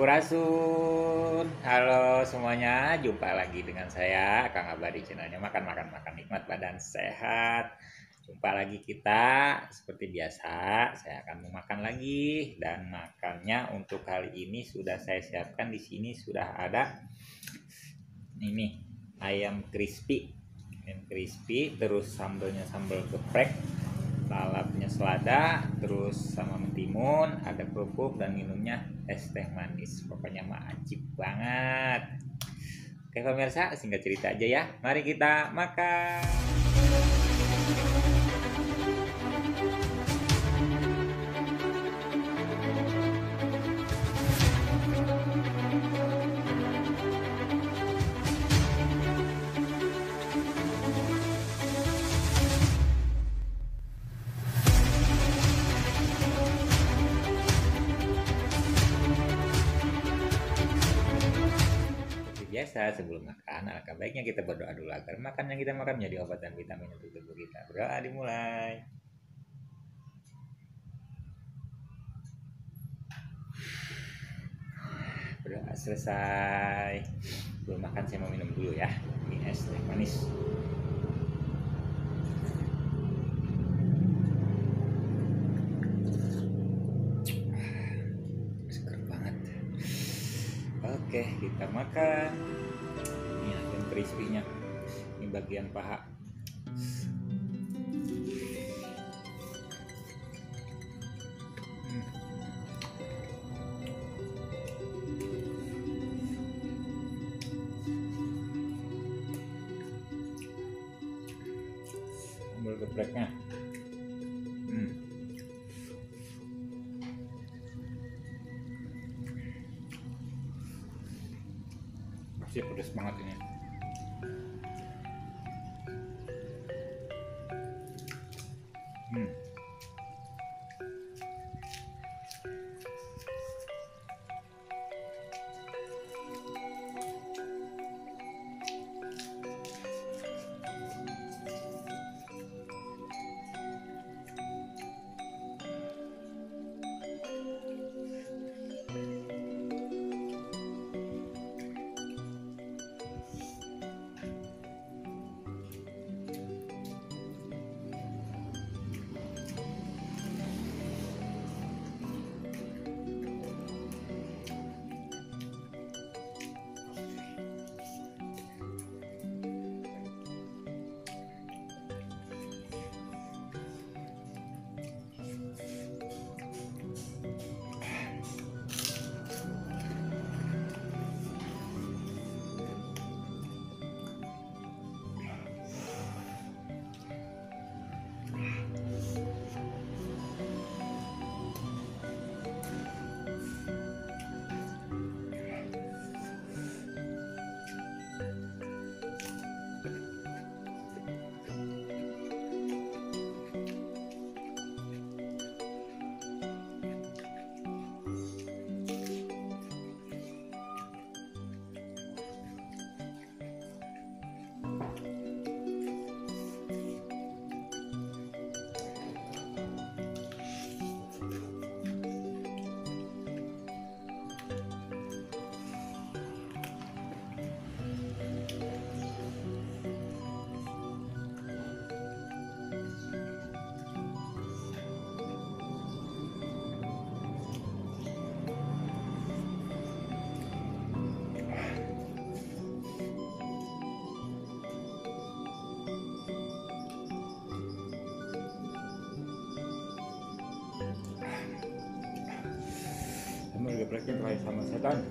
Sampurasun. Halo semuanya, jumpa lagi dengan saya Kang Abah di channelnya Makan Makan Makan Nikmat Badan Sehat. Jumpa lagi kita seperti biasa, saya akan memakan lagi dan makannya untuk kali ini sudah saya siapkan di sini sudah ada ini ayam crispy. Ayam crispy terus sambelnya sambal geprek, lalapnya selada, terus sama mentimun, ada kerupuk dan minumnya es teh manis. Pokoknya mah ajib banget. Oke pemirsa, singkat cerita aja ya. Mari kita makan. Biasa sebelum makan, alangkah baiknya kita berdoa dulu agar makan yang kita makan menjadi obat dan vitamin untuk tubuh kita. Berdoa dimulai. Berdoa selesai. Belum makan saya mau minum dulu ya. Ini es teh manis. Seger banget. Oke, kita makan. Ini ayam crispy-nya. Ini bagian paha. Sambal gepreknya. Masih pedas banget ini. Sambal gepreknya kayak sama setan.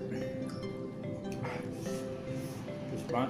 Terus banget.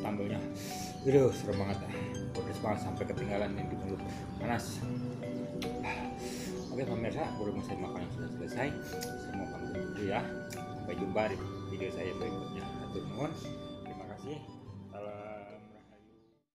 sambalnya. Aduh, serem banget. Pedes banget sampai ketinggalan di mulut. Panas. Oke pemirsa, berhubung saya makan yang sudah selesai, saya mau pamit dulu ya. Sampai jumpa di video saya berikutnya. Hatur nuhun. Terima kasih.